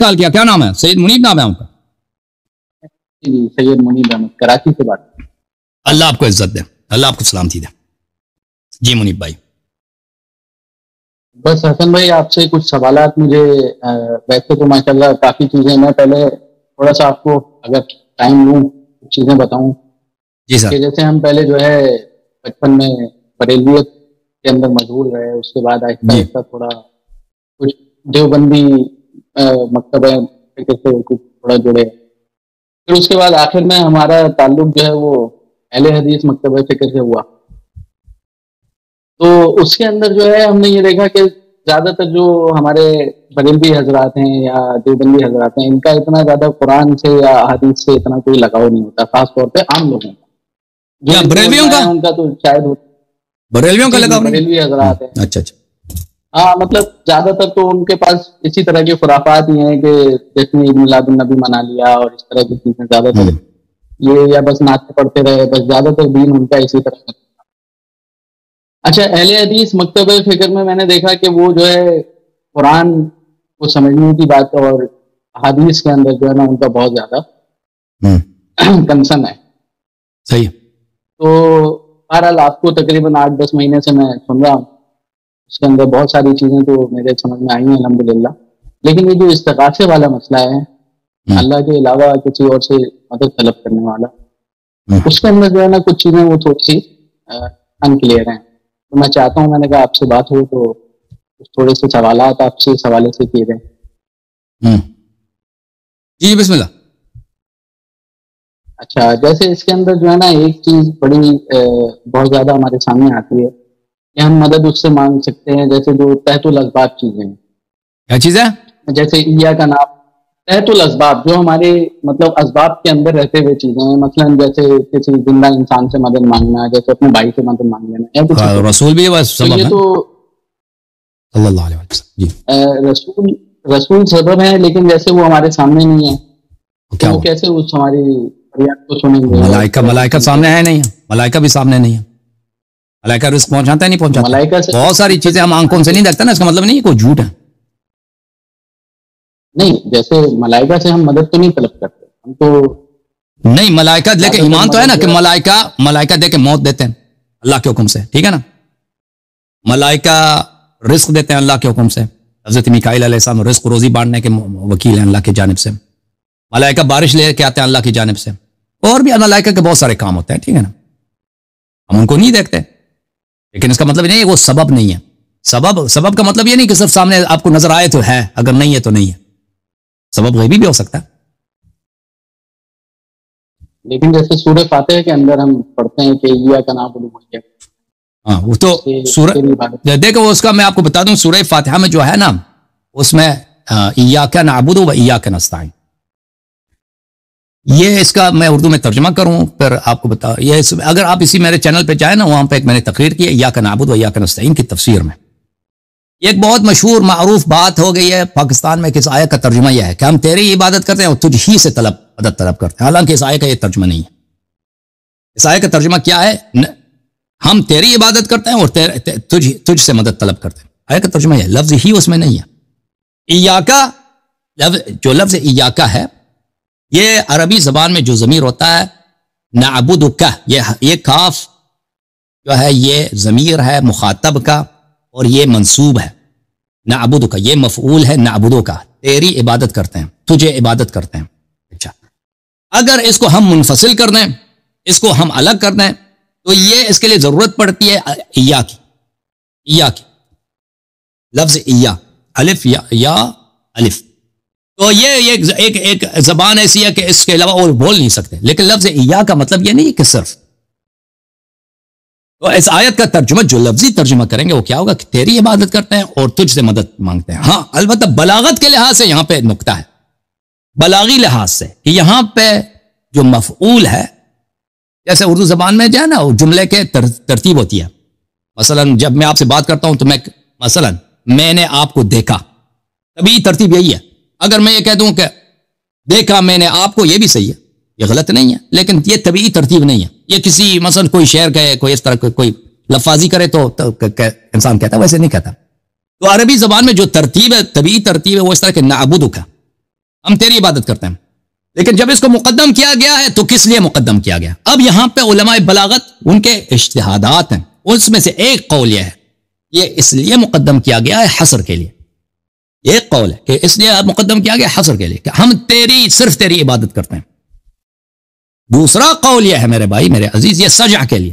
کال کیا، کیا نام ہے؟ سید منیب نام ہے آپ کا؟ جی سید منیب احمد، کراچی سے بات۔ اللہ آپ کو عزت دے، اللہ آپ کو سلامتی دے۔ جی منیب بھائی۔ بس حسن بھائی آپ سے کچھ سوالات مجھے، ویسے تو ماشاءاللہ کافی چیزیں، میں پہلے تھوڑا سا آپ کو اگر ٹائم لوں کچھ چیزیں بتاؤں جی سر۔ کہ جیسے ہم پہلے جو ہے بچپن میں بریلویت کے اندر مشہور رہے، اس کے بعد آہستہ جی آہستہ تھوڑا کچھ دیوبندی مکتبہ فکر سے کچھ تھوڑا جڑے، پھر اس کے بعد آخر میں ہمارا تعلق جو ہے وہ اہل حدیث مکتبہ فکر سے ہوا۔ تو اس کے اندر جو ہے ہم نے یہ دیکھا کہ زیادہ تر جو ہمارے بریلوی حضرات ہیں یا دیوبندی حضرات ہیں، ان کا اتنا زیادہ قرآن سے یا حدیث سے اتنا کوئی لگاؤ نہیں ہوتا، خاص طور پہ عام لوگوں کا۔ جو بریلویوں کا؟ ان کا تو شاید بریلویوں کا لگاؤ نہیں؟ بریلوی حضرات ہیں، اچھا اچھا۔ ہاں مطلب زیادہ تر تو ان کے پاس اسی طرح کے خرافات ہی ہیں کہ جیسے عید میلاد النبی منا لیا اور اس طرح کی چیزیں، زیادہ تر یہ یا بس نعتیں پڑھتے رہے، بس زیادہ تر دین ان کا اسی طرح کا۔ اچھا، اہل حدیث مکتبہ فکر میں نے دیکھا کہ وہ جو ہے قرآن کو سمجھنے کی بات اور حدیث کے اندر جو ہے نا ان کا بہت زیادہ کنسرن ہے۔ صحیح۔ تو بہرحال آپ کو تقریباً 8-10 مہینے سے میں سن رہا ہوں، اس کے اندر بہت ساری چیزیں تو میرے سمجھ میں آئی ہیں الحمدللہ، لیکن یہ جو استغاثے والا مسئلہ ہے، اللہ کے علاوہ کسی اور سے مدد طلب کرنے والا، اس کے اندر جو ہے نا کچھ چیزیں وہ تھوڑی سی انکلیئر ہیں۔ تو میں چاہتا ہوں، میں نے کہا آپ سے بات ہو تو تھوڑے سے سوالات آپ سے اس حوالے سے کیے جائیں۔ جی بسم اللہ۔ اچھا، جیسے اس کے اندر جو ہے نا ایک چیز بڑی بہت زیادہ ہمارے سامنے آتی ہے کہ ہم مدد اس سے مانگ سکتے ہیں، جیسے جو تحت الاسباب چیزیں ہیں۔ کیا چیز ہے؟ جیسے ایا کا نام، تحت الاسباب جو ہمارے مطلب اسباب کے اندر رہتے ہوئے چیزیں ہیں، مثلا جیسے کسی زندہ انسان سے مدد مانگنا، جیسے اپنے بھائی سے مدد مانگ لینا، رسول بھی یہ تو صلی اللہ علیہ وسلم۔ جی رسول سبب ہے، لیکن جیسے وہ ہمارے سامنے نہیں ہے کیا وہ کیسے اس ہماری فریاد کو سنیں گے؟ ملائکہ سامنے ہے نہیں ہے، ملائکہ بھی سامنے نہیں ہے، ملائکہ رزق پہنچاتا ہے نہیں پہنچاتا؟ ملائکہ سے بہت ساری چیزیں ہم آنکھوں سے نہیں دیکھتے نا، اس کا مطلب نہیں کوئی جھوٹ ہے۔ نہیں، جیسے ملائکہ سے ہم مدد تو نہیں طلب کرتے، ہم تو نہیں، ملائکہ دے کے ایمان تو ہے نا کہ ملائکہ دے کے موت دیتے ہیں اللہ کے حکم سے، ٹھیک ہے نا؟ ملائکہ رزق دیتے ہیں اللہ کے حکم سے، حضرت میکائیل علیہ السلام رزق روزی بانٹنے کے وکیل ہیں اللہ کی جانب سے۔ ملائکہ بارش لے کے آتے ہیں اللہ کی جانب سے، اور بھی ملائکہ کے بہت سارے کام ہوتے ہیں، ٹھیک ہے نا؟ ہم ان کو نہیں دیکھتے، لیکن اس کا مطلب نہیں ہے وہ سبب نہیں ہے۔ سبب کا مطلب یہ نہیں کہ صرف سامنے آپ کو نظر آئے تو ہے، اگر نہیں ہے تو نہیں ہے، سبب غیبی بھی ہو سکتا ہے۔ لیکن جیسے سورہ فاتحہ کے اندر ہم پڑھتے ہیں کہ ایا کا نعبد و ایا، ہاں وہ تو سورہ دیکھو، اس کا میں آپ کو بتا دوں، سورہ فاتحہ میں جو ہے نا اس میں ایاک نعبد و ایاک نستعین، یہ اس کا میں اردو میں ترجمہ کروں پھر آپ کو بتا، یہ اگر آپ اسی میرے چینل پہ جائیں نا، وہاں پہ ایک میں نے تقریر کی ہے ایاک نعبد و ایاک نستعین کی تفسیر میں، یہ ایک بہت مشہور معروف بات ہو گئی ہے پاکستان میں کہ اس آیت کا ترجمہ یہ ہے کہ ہم تیری عبادت کرتے ہیں اور تجھ ہی سے مدد طلب کرتے ہیں، حالانکہ اس آیت کا یہ ترجمہ نہیں ہے۔ اس آیت کا ترجمہ کیا ہے؟ ہم تیری عبادت کرتے ہیں اور تجھ سے مدد طلب کرتے ہیں، آیت کا ترجمہ یہ ہے، لفظ ہی اس میں نہیں ہے۔ ایاکا جو لفظ ایاکا ہے، یہ عربی زبان میں جو ضمیر ہوتا ہے نعبدک، یہ کاف جو ہے یہ ضمیر ہے مخاطب کا اور یہ منصوب ہے، نعبدک یہ مفعول ہے نعبدو کا، تیری عبادت کرتے ہیں، تجھے عبادت کرتے ہیں۔ اچھا، اگر اس کو ہم منفصل کر دیں، اس کو ہم الگ کر دیں، تو یہ اس کے لیے ضرورت پڑتی ہے ایا کی، لفظ ایا، الف یا الف، تو یہ ایک زبان ایسی ہے کہ اس کے علاوہ اور بول نہیں سکتے، لیکن لفظ ایا کا مطلب یہ نہیں کہ صرف، تو اس آیت کا ترجمہ جو لفظی ترجمہ کریں گے وہ کیا ہوگا کہ تیری عبادت کرتے ہیں اور تجھ سے مدد مانگتے ہیں۔ ہاں البتہ بلاغت کے لحاظ سے یہاں پہ نکتہ ہے، بلاغی لحاظ سے کہ یہاں پہ جو مفعول ہے، جیسے اردو زبان میں جو ہے نا جملے کے ترتیب ہوتی ہے، مثلا جب میں آپ سے بات کرتا ہوں تو مثلا میں نے آپ کو دیکھا، تبھی ترتیب یہی ہے۔ اگر میں یہ کہہ دوں کہ دیکھا میں نے آپ کو، یہ بھی صحیح ہے، یہ غلط نہیں ہے، لیکن یہ طبیعی ترتیب نہیں ہے۔ یہ کسی مثلا کوئی شعر کہے، کوئی اس طرح کوئی لفاظی کرے تو انسان کہتا ہے، ویسے نہیں کہتا۔ تو عربی زبان میں جو ترتیب ہے، طبیعی ترتیب ہے، وہ اس طرح کہ نعبدک، ہم تیری عبادت کرتے ہیں. لیکن جب اس کو مقدم کیا گیا ہے تو کس لیے مقدم کیا گیا؟ اب یہاں پہ علماء بلاغت ان کے اجتہادات ہیں، اس میں سے ایک قول یہ ہے یہ اس لیے مقدم کیا گیا ہے حصر کے لیے. یہ ایک قول ہے کہ اس لیے مقدم کیا گیا حصر کے لیے کہ ہم صرف تیری عبادت کرتے ہیں. دوسرا قول یہ ہے میرے بھائی میرے عزیز، یہ سجع کے لیے.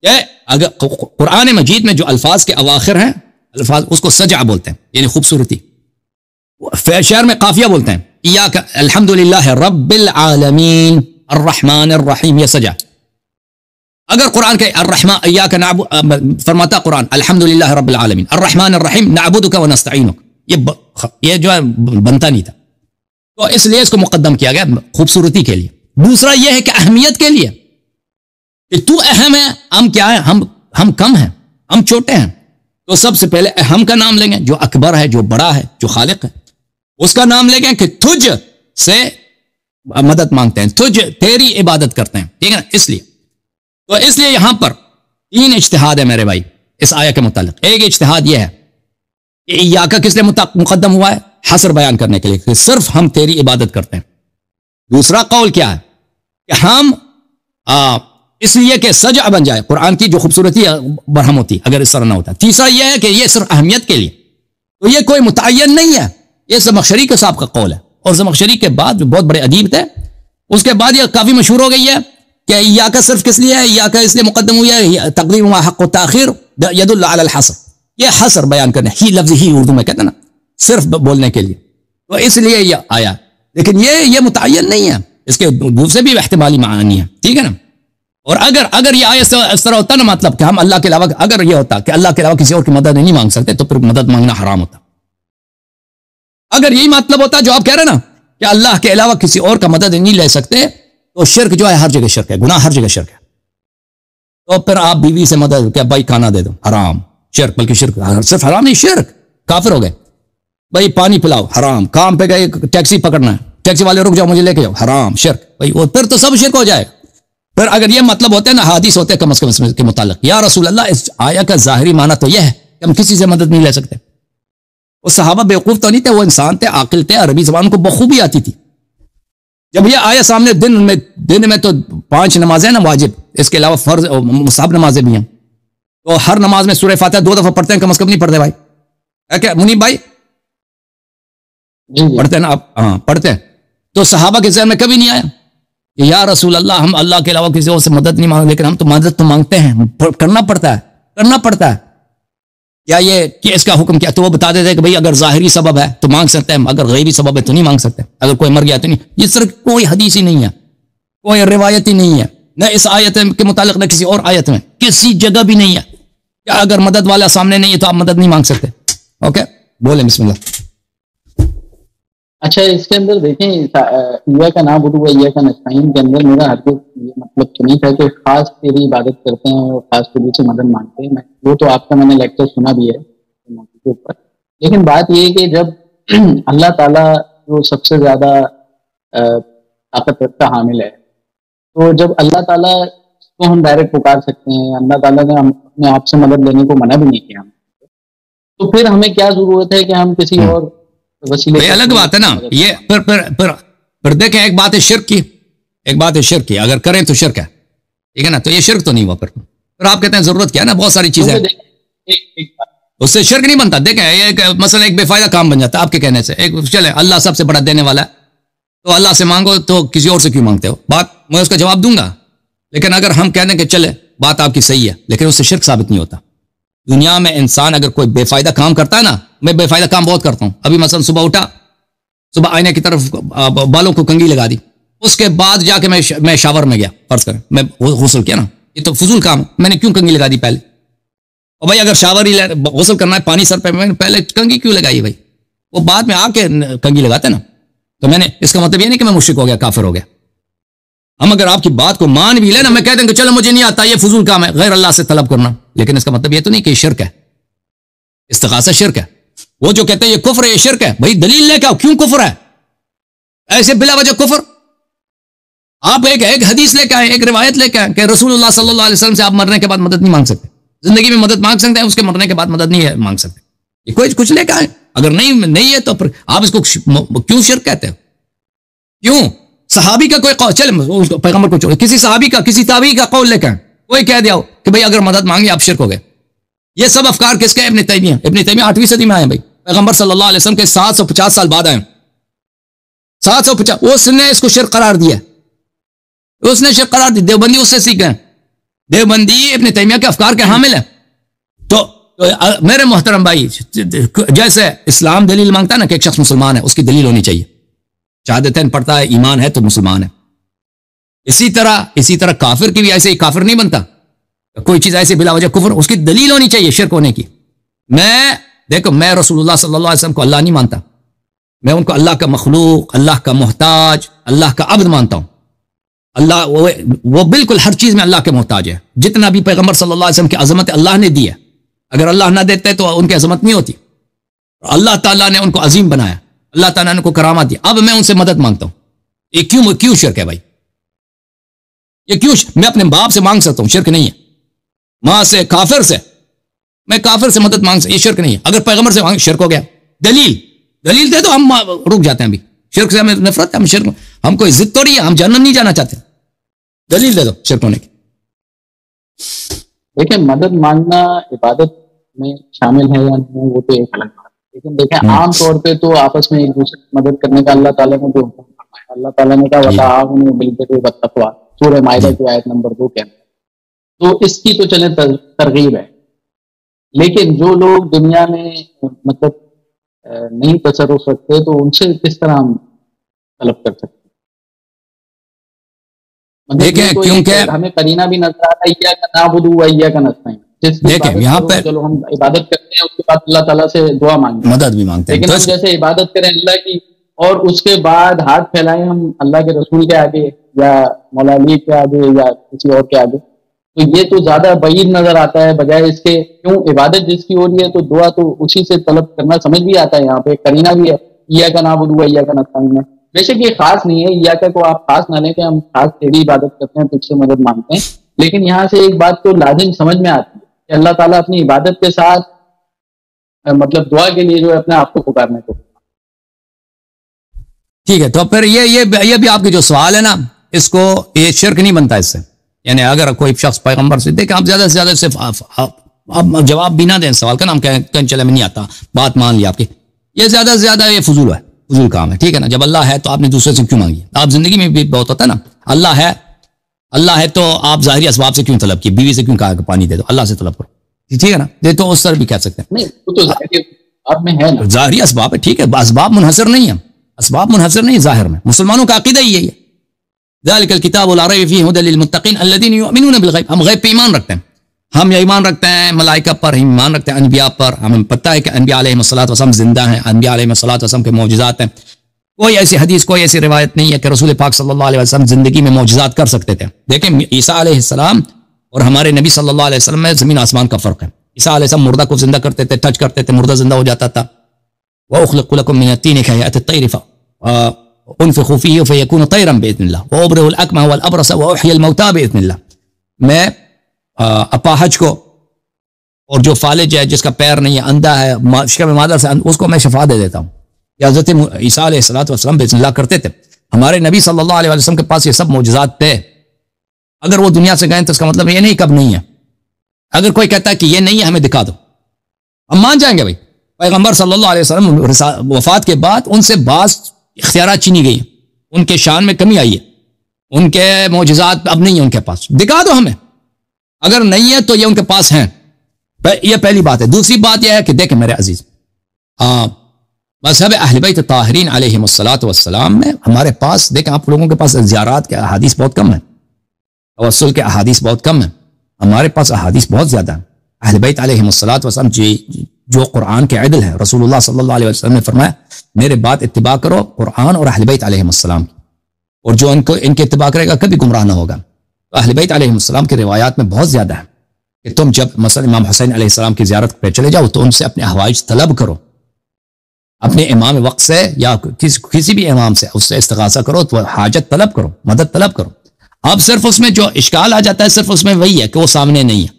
کہ اگر قرآن مجید میں جو الفاظ کے اواخر ہیں الفاظ اس کو سجع بولتے ہیں، یعنی خوبصورتی. شعر میں قافیہ بولتے ہیں ایاک الحمد للہ رب العالمین الرحمن الرحیم، یہ سجع. اگر قرآن کے الرحمن ایاک نعبد فرماتا قرآن الحمد للہ رب العالمین الرحمن الرحیم نعبدک ونستعینک، یہ جو ہے بنتا نہیں تھا. تو اس لیے اس کو مقدم کیا گیا خوبصورتی کے لیے. دوسرا یہ ہے کہ اہمیت کے لیے کہ تو اہم ہے، ہم کیا ہیں، ہم کم ہیں، ہم چھوٹے ہیں. تو سب سے پہلے اہم کا نام لیں گے جو اکبر ہے، جو بڑا ہے، جو خالق ہے، اس کا نام لیں گے کہ تجھ سے مدد مانگتے ہیں، تیری عبادت کرتے ہیں. ٹھیک ہے نا؟ اس لیے یہاں پر 3 اجتہاد ہے میرے بھائی اس آیت کے متعلق. ایک اجتہاد یہ ہے کہ ایاکا کس لیے مقدم ہوا ہے؟ حصر بیان کرنے کے لیے کہ صرف ہم تیری عبادت کرتے ہیں. دوسرا قول کیا ہے کہ ہم اس لیے کہ سجع بن جائے، قرآن کی جو خوبصورتی برہم ہوتی اگر اس طرح نہ ہوتا. تیسرا یہ ہے کہ یہ صرف اہمیت کے لیے. تو یہ کوئی متعین نہیں ہے، یہ زمخشری کے صاحب کا قول ہے. اور زمخشری کے بعد جو بہت بڑے ادیب تھے اس کے بعد یہ کافی مشہور ہو گئی ہے کہ ایاکا صرف کس لیے ہے، ایاکا اس لیے مقدم ہوئی ہے تقدیم و حق و تاخیر یدل علی الحصر، یہ حصر بیان کرنے، ہی لفظ ہی اردو میں کہتے ہیں نا، صرف بولنے کے لیے. تو اس لیے یہ آیا، لیکن یہ متعین نہیں ہے، اس کے دوسرے بھی احتمالی معنی ہے. ٹھیک ہے نا؟ اور اگر یہ آیت اس طرح ہوتا نا، مطلب کہ ہم اللہ کے علاوہ، اگر یہ ہوتا کہ اللہ کے علاوہ کسی اور کی مدد نہیں مانگ سکتے تو پھر مدد مانگنا حرام ہوتا. اگر یہی مطلب ہوتا جو آپ کہہ رہے ہیں نا کہ اللہ کے علاوہ کسی اور کا مدد نہیں لے سکتے تو شرک جو ہے ہر جگہ شرک ہے، گناہ ہر جگہ شرک ہے. تو پھر آپ بیوی سے مدد کیا بھائی کھانا دے دو، حرام. شرک، بلکہ شرک صرف حرام نہیں، شرک کافر ہو گئے. بھائی پانی پلاؤ، حرام. کام پہ گئے ٹیکسی پکڑنا ہے، ٹیکسی والے رک جاؤ مجھے لے کے جاؤ، حرام. شرک بھائی، وہ پھر تو سب شرک ہو جائے. پھر اگر یہ مطلب ہوتے ہیں نا حدیث ہوتے ہیں کم از کم اس کے متعلق، یا رسول اللہ اس آیت کا ظاہری معنی تو یہ ہے کہ ہم کسی سے مدد نہیں لے سکتے. وہ صحابہ بیوقوف تو نہیں تھے، وہ انسان تھے، عاقل تھے، عربی زبان کو بخوبی آتی تھی. جب یہ آیا سامنے دن میں تو 5 نمازیں نا واجب، اس کے علاوہ فرض مستحب نمازیں بھی ہیں. تو ہر نماز میں سورہ فاتحہ 2 دفعہ پڑھتے ہیں کم از کم، نہیں پڑھتے بھائی؟ ہے کیا منیب بھائی؟ پڑھتے ہیں نا آپ؟ ہاں پڑھتے ہیں. تو صحابہ کے ذہن میں کبھی نہیں آیا کہ یا رسول اللہ ہم اللہ کے علاوہ کسی اور سے مدد نہیں مانگتے، لیکن ہم تو مدد تو مانگتے ہیں، کرنا پڑتا ہے. یا یہ کہ اس کا حکم کیا؟ تو وہ بتا دیتے کہ بھئی اگر ظاہری سبب ہے تو مانگ سکتے ہیں، اگر غیبی سبب ہے تو نہیں مانگ سکتے. اگر کوئی مر گیا تو نہیں. یہ صرف کوئی حدیث ہی نہیں ہے، کوئی روایت ہی نہیں ہے، نہ اس آیت کے متعلق نہ کسی اور آیت میں، کسی جگہ بھی نہیں ہے کہ اگر مدد والا سامنے نہیں ہے تو آپ مدد نہیں مانگ سکتے. اوکے بولیں بسم اللہ. اچھا اس کے اندر دیکھیں ایاک نعبد و ایاک نستعین کے اندر میرا ہرگز یہ مطلب تو نہیں تھا کہ خاص تیری عبادت کرتے ہیں اور خاص تیری سے مدد مانگتے ہیں. وہ تو آپ کا میں نے لیکچر سنا بھی ہے موضوع کے اوپر. لیکن بات یہ ہے کہ جب اللہ تعالیٰ جو سب سے زیادہ طاقت کا حامل ہے، تو جب اللہ تعالیٰ کو ہم ڈائریکٹ پکار سکتے ہیں، اللہ تعالیٰ نے ہم اپنے آپ سے مدد لینے کو منع بھی نہیں کیا، تو پھر ہمیں کیا ضرورت ہے کہ ہم کسی اور وسیلے؟ الگ بات ہے نا یہ. پھر دیکھیں ایک بات ہے شرک کی، اگر کریں تو شرک ہے. ٹھیک ہے نا؟ تو یہ شرک تو نہیں ہوا. پھر آپ کہتے ہیں ضرورت کیا ہے نا، بہت ساری چیزیں اس سے شرک نہیں بنتا. دیکھیں مثلا ایک بے فائدہ کام بن جاتا ہے آپ کے کہنے سے. ایک چلے اللہ سب سے بڑا دینے والا ہے تو اللہ سے مانگو، تو کسی اور سے کیوں مانگتے ہو؟ بات میں اس کا جواب دوں گا. لیکن اگر ہم کہہ دیں کہ چلے بات آپ کی صحیح ہے لیکن اس سے شرک ثابت نہیں ہوتا. دنیا میں انسان اگر کوئی بے فائدہ کام کرتا ہے نا، میں بے فائدہ کام بہت کرتا ہوں. ابھی مثلا صبح اٹھا، صبح آئینے کی طرف بالوں کو کنگھی لگا دی، اس کے بعد جا کے میں شاور میں گیا، فرض کریں میں غسل کیا نا، یہ تو فضول کام ہے. میں نے کیوں کنگھی لگا دی پہلے؟ اور بھائی اگر شاور ہی غسل کرنا ہے پانی سر پہ، میں نے پہلے کنگھی کیوں لگائی بھائی؟ وہ بعد میں آ کے کنگھی لگاتے نا. تو میں نے اس کا مطلب یہ نہیں کہ میں مشرک ہو گیا، کافر ہو گیا. ہم اگر آپ کی بات کو مان بھی لیں نا، میں کہہ دیں کہ چلو مجھے نہیں آتا، یہ فضول کام ہے غیر اللہ سے طلب کرنا، لیکن اس کا مطلب یہ تو نہیں کہ یہ شرک ہے. استغاثہ شرک ہے. وہ جو کہتے ہیں یہ کفر ہے، یہ شرک ہے. بھائی دلیل لے کے آؤ، کیوں کفر ہے ایسے بلا وجہ کفر؟ آپ ایک حدیث لے کے آئے، ایک روایت لے کے آئے کہ رسول اللہ صلی اللہ علیہ وسلم سے آپ مرنے کے بعد مدد نہیں مانگ سکتے. زندگی میں مدد مانگ سکتے ہیں، اس کے مرنے کے بعد مدد نہیں مانگ سکتے. یہ کوئی کچھ لے کے آئے. اگر نہیں ہے تو پھر آپ اس کو کیوں شرک کہتے ہیں؟ کیوں؟ صحابی کا کوئی قول، چلے پیغمبر کو چھوڑے، کسی صحابی کا، کسی تابعی کا قول لے کر کوئی کہہ دیا ہو کہ بھئی اگر مدد مانگی آپ شرک ہو گئے. یہ سب افکار کس کے؟ ابن تیمیہ. ابن تیمیہ 8ویں صدی میں آئے بھائی، پیغمبر صلی اللہ علیہ وسلم کے 750 سال بعد آئے. 750 اس نے اس کو شرک قرار دیا، اس نے شرک قرار دی. دیوبندی اس سے سیکھ گئے. دیوبندی ابن تیمیہ کے افکار کے حامل ہیں. تو میرے محترم بھائی، جیسے اسلام دلیل مانگتا ہے نا کہ ایک شخص مسلمان ہے، اس کی دلیل ہونی چاہیے. شہادتین پڑھتا ہے، ایمان ہے تو مسلمان ہے. اسی طرح کافر کی بھی ایسے ہی کافر نہیں بنتا. کوئی چیز ایسے بلا وجہ کفر، اس کی دلیل ہونی چاہیے شرک ہونے کی. میں رسول اللہ صلی اللہ علیہ وسلم کو اللہ نہیں مانتا، میں ان کو اللہ کا مخلوق، اللہ کا محتاج، اللہ کا عبد مانتا ہوں. اللہ وہ بالکل ہر چیز میں اللہ کے محتاج ہے. جتنا بھی پیغمبر صلی اللہ علیہ وسلم کی عظمت اللہ نے دی ہے، اگر اللہ نہ دیتے تو ان کی عظمت نہیں ہوتی. اللہ تعالیٰ نے ان کو عظیم بنایا، اللہ تعالیٰ نے ان کو کرامات دی. اب میں ان سے مدد مانگتا ہوں. یہ کیوں شرک ہے بھائی؟ یہ کیوں؟ میں اپنے باپ سے مانگ سکتا ہوں، شرک نہیں ہے. ماں سے، کافر سے، میں کافر سے مدد مانگ سکتا، یہ شرک نہیں ہے. اگر پیغمبر سے مانگ، شرک ہو گیا. دلیل دے تو ہم رک جاتے ہیں. ابھی شرک سے ہمیں نفرت ہے، ہم کوئی ضد تو نہیں ہے، ہم جنت نہیں جانا چاہتے. دلیل دے دو شرک ہونے کی. دیکھیں، مدد مانگنا عبادت میں شامل ہے یا نہیں وہ تو ایک الگ بات ہے، لیکن دیکھیں عام طور پہ تو آپس میں ایک دوسرے کی مدد کرنے کا اللہ تعالیٰ نے جو حکم فرمایا، اللہ تعالیٰ نے کہا وَتَعَاوَنُوا بِالْبِرِّ وَالتَّقْوَىٰ، سورہ مائدہ کی آیت نمبر 2 کے اندر. تو اس کی تو چلے ترغیب ہے. لیکن جو لوگ دنیا میں مطلب نہیں تصرف رکھتے تو ان سے کس طرح ہم طلب کر سکتے ہیں؟ کیونکہ ہمیں قرینہ بھی نظر آتا ہے، ایاک نعبد و ایاک نستعین. دیکھیں یہاں پہ چلو ہم عبادت کرتے ہیں، اس کے بعد اللہ تعالیٰ سے دعا مانگتے ہیں، مدد بھی مانگتے ہیں. لیکن ہم جیسے عبادت کریں اللہ کی اور اس کے بعد ہاتھ پھیلائیں ہم اللہ کے رسول کے آگے یا مولا علی کے آگے یا کسی اور کے آگے، تو یہ تو زیادہ بعید نظر آتا ہے بجائے اس کے. کیوں؟ عبادت جس کی ہو رہی ہے تو دعا تو اسی سے طلب کرنا سمجھ بھی آتا ہے. یہاں پہ قرینہ بھی ہے، ایاک نعبد و ایاک نستعین میں. بے شک یہ خاص نہیں ہے، ایاک کو آپ خاص نہ لیں کہ ہم خاص تیری عبادت کرتے ہیں، تجھ سے مدد مانگتے ہیں. لیکن یہاں سے ایک بات تو لازم سمجھ میں آتی ہے کہ اللہ تعالیٰ اپنی عبادت کے ساتھ مطلب دعا کے لیے جو ہے اپنے آپ کو پکارنے کو. ٹھیک ہے، تو پھر یہ بھی آپ کے جو سوال ہے نا، اس کو یہ شرک نہیں بنتا اس سے. یعنی اگر کوئی شخص پیغمبر سے دیکھیں، آپ زیادہ سے زیادہ صرف آپ جواب بھی نہ دیں سوال کا، نام کہیں چلے میں نہیں آتا، بات مان لی آپ کی. یہ زیادہ سے زیادہ یہ فضول کام ہے. ٹھیک ہے نا؟ جب اللہ ہے تو آپ نے دوسرے سے کیوں مانگی؟ آپ زندگی میں بھی بہت ہوتا ہے نا، اللہ ہے تو آپ ظاہری اسباب سے کیوں طلب کی؟ بیوی سے کیوں کہا کہ پانی دے دو؟ اللہ سے طلب کرو. ٹھیک ہے نا؟ یہ تو اس طرح بھی کہہ سکتے ہیں. نہیں، وہ تو ظاہری اسباب ہے. ٹھیک ہے، اسباب منحصر نہیں ہے ظاہر میں. مسلمانوں کا عقیدہ ہی ہے. ذالک الکتاب لا ریب فیہ ھدی للمتقین الذین یؤمنون بالغیب. ہم غیب پہ ایمان رکھتے ہیں. ہم یہ ایمان رکھتے ہیں ملائکہ پر، ہم ایمان رکھتے ہیں انبیاء پر. ہمیں پتہ ہے کہ انبیاء علیہ الصلوۃ والسلام زندہ ہیں، انبیاء علیہ الصلوۃ والسلام کے معجزات ہیں. کوئی ایسی حدیث، کوئی ایسی روایت نہیں ہے کہ رسول پاک صلی اللہ علیہ وسلم زندگی میں معجزات کر سکتے تھے. دیکھیں عیسیٰ علیہ السلام اور ہمارے نبی صلی اللہ علیہ وسلم میں زمین آسمان کا فرق ہے. عیسیٰ علیہ السلام مردہ کو زندہ کرتے تھے، ٹچ کرتے تھے، مردہ زندہ ہو جاتا تھا. وَأُخْلِقُ لَكُم مِّنَ الطِّينِ كَهَيْئَةِ الطَّيْرِ انفخوا فيه فيكون طيرا باذن الله وابرئ الاكمه والابرص واحيي الموتى باذن الله. میں اپاہج کو اور جو فالج ہے، جس کا پیر نہیں ہے، اندھا ہے، شکم مادر سے، اس کو میں شفا دے دیتا ہوں. یہ حضرت عیسیٰ علیہ الصلوۃ والسلام باذن اللہ کرتے تھے. ہمارے نبی صلی اللہ علیہ وسلم کے پاس یہ سب معجزات تھے. اگر وہ دنیا سے گئے تو اس کا مطلب یہ نہیں کب نہیں ہے. اگر کوئی کہتا ہے کہ یہ نہیں ہے ہمیں دکھا دو، ہم مان جائیں گے. بھائی پیغمبر صلی اللہ علیہ وسلم وفات کے بعد ان سے بعض اختیارات چھینی گئی، ان کے شان میں کمی آئی ہے، ان کے معجزات اب نہیں ہیں ان کے پاس. دکھا دو ہمیں. اگر نہیں ہے تو یہ ان کے پاس ہیں. یہ پہلی بات ہے. دوسری بات یہ ہے کہ دیکھیں میرے عزیز، مذہب اہل بیت طاہرین علیہم الصلوۃ والسلام میں ہمارے پاس، دیکھیں آپ لوگوں کے پاس زیارات کے احادیث بہت کم ہیں، توسل کے احادیث بہت کم ہیں. ہمارے پاس احادیث بہت زیادہ ہیں. اہل بیت علیہم الصلوۃ والسلام جو قرآن کے عدل ہے. رسول اللہ صلی اللہ علیہ وسلم نے فرمایا میرے بات اتباع کرو قرآن اور اہل بیت علیہم السلام کی، اور جو ان کے اتباع کرے گا کبھی گمراہ نہ ہوگا. تو اہل بیت علیہم السلام کی روایات میں بہت زیادہ ہے کہ تم جب مثلا امام حسین علیہ السلام کی زیارت پہ چلے جاؤ تو ان سے اپنے حوائج طلب کرو، اپنے امام وقت سے یا کسی بھی امام سے اس سے استغاثہ کرو، تو حاجت طلب کرو، مدد طلب کرو. اب صرف اس میں جو اشکال آ جاتا ہے صرف اس میں وہی ہے کہ وہ سامنے نہیں ہے.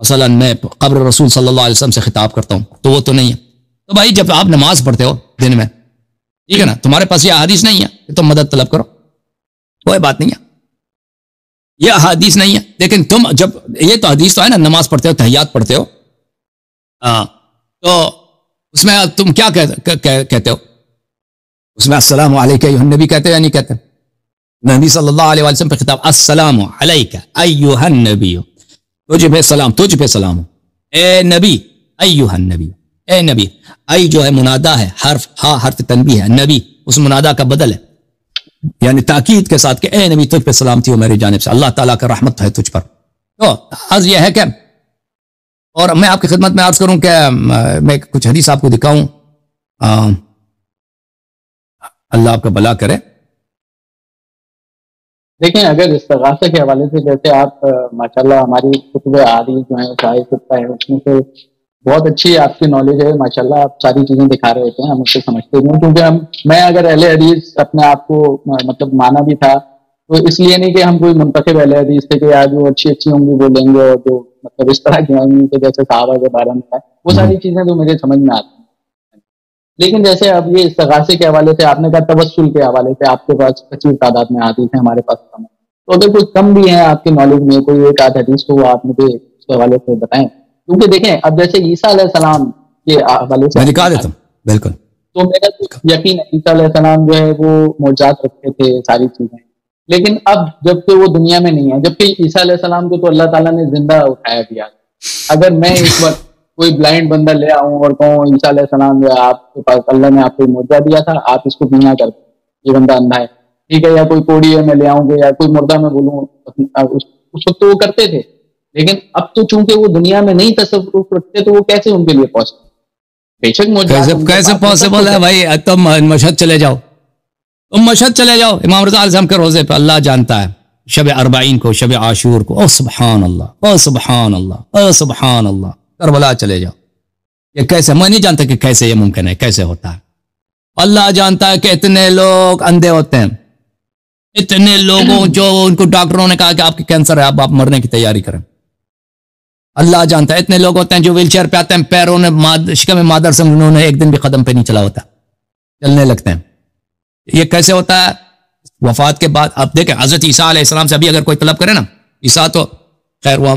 مثلا میں قبر رسول صلی اللہ علیہ وسلم سے خطاب کرتا ہوں تو وہ تو نہیں ہے. تو بھائی جب آپ نماز پڑھتے ہو دن میں، ٹھیک ہے نا، تمہارے پاس یہ احادیث نہیں ہے کہ تم مدد طلب کرو، کوئی بات نہیں ہے، یہ احادیث نہیں ہے، لیکن تم جب یہ تو حدیث تو ہے نا، نماز پڑھتے ہو، تحیات پڑھتے ہو، تو اس میں تم کیا کہتے ہو؟ اس میں السلام علیکہ ایھا النبی کہتے ہو یا نہیں کہتے؟ نبی صلی اللہ علیہ وسلم پہ خطاب، السلام علیکہ ایھا النبی، تجھ پہ سلام، تجھ پہ سلام ہو اے نبی، ایھا النبی، اے نبی، ای جو ہے منادا ہے، حرف ہا حرف تنبیہ ہے، نبی اس منادا کا بدل ہے، یعنی تاکید کے ساتھ کہ اے نبی تجھ پہ سلامتی ہو میری جانب سے، اللہ تعالیٰ کا رحمت ہے تجھ پر۔ تو عرض یہ ہے کہ، اور میں آپ کی خدمت میں عرض کروں کہ میں کچھ حدیث آپ کو دکھاؤں، اللہ آپ کا بھلا کرے۔ دیکھیں اگر استغاثہ کے حوالے سے جیسے آپ ماشاءاللہ ہماری کتب احادیث جو ہیں چاہے کتب ہے اس میں سے بہت اچھی آپ کی نالج ہے ماشاءاللہ، آپ ساری چیزیں دکھا رہے ہوتے ہیں، ہم اس سے سمجھتے بھی ہیں، کیونکہ میں اگر اہل حدیث اپنے آپ کو مطلب مانا بھی تھا تو اس لیے نہیں کہ ہم کوئی منتخب اہل حدیث تھے کہ آج وہ اچھی ہوں گی بولیں گے، اور جو مطلب اس طرح کی ہوں گی جیسے صحابہ کے بارے میں ہے، وہ ساری چیزیں تو مجھے سمجھ میں آتی ہیں، لیکن جیسے اب یہ استغاثے کے حوالے سے آپ نے کہا، توسل کے حوالے سے آپ کے پاس کثیر تعداد میں حدیث ہیں، ہمارے پاس کم ہے، تو اگر کوئی کم بھی ہیں آپ کے نالج میں کوئی ایک آدھ حدیث تو وہ آپ مجھے اس کے حوالے سے بتائیں، کیونکہ دیکھیں اب جیسے عیسیٰ علیہ السلام کے حوالے سے میں دکھا دیتا ہوں، بالکل، تو میرا یقین ہے عیسیٰ علیہ السلام جو ہے وہ معجزات رکھتے تھے ساری چیزیں، لیکن اب جبکہ وہ دنیا میں نہیں ہے، جبکہ عیسیٰ علیہ السلام کو تو اللہ تعالیٰ نے زندہ اٹھایا دیا، اگر میں اس وقت کوئی بلائنڈ بندہ لے آؤں اور کہوں عیسیٰ علیہ السلام جو ہے آپ کے پاس اللہ نے آپ کو معجزہ دیا تھا، آپ اس کو بینا کر دیں، یہ بندہ اندھا ہے، ٹھیک ہے، یا کوئی کوڑی ہے میں لے آؤں گے، یا کوئی مردہ میں بولوں، اس وقت تو وہ کرتے تھے، لیکن اب تو چونکہ وہ دنیا میں نہیں تصرف رکھتے تو وہ کیسے ان کے لیے پاسبل؟ بے شک کیسے پاسبل ہے بھائی؟ تم مشہد چلے جاؤ، تم مشہد چلے جاؤ، امام رضا علیہ السلام کے روزے پہ اللہ جانتا ہے، شب اربعین کو، شب عاشور کو، او سبحان اللہ، او سبحان اللہ، او سبحان اللہ، کربلا چلے جاؤ، یہ کیسے؟ میں نہیں جانتا کہ کیسے یہ ممکن ہے، کیسے ہوتا ہے، اللہ جانتا ہے کہ اتنے لوگ اندھے ہوتے ہیں، اتنے لوگوں جو ان کو ڈاکٹروں نے کہا کہ آپ کی کینسر ہے، آپ مرنے کی تیاری کریں، اللہ جانتا ہے، اتنے لوگ ہوتے ہیں جو ویل چیئر پہ آتے ہیں، پیروں نے شکم مادر سے انہوں نے ایک دن بھی قدم پہ نہیں چلا ہوتا، چلنے لگتے ہیں، یہ کیسے ہوتا ہے؟ وفات کے بعد آپ دیکھیں حضرت عیسیٰ علیہ السلام سے ابھی اگر کوئی طلب کرے نا، عیسیٰ تو خیر وہ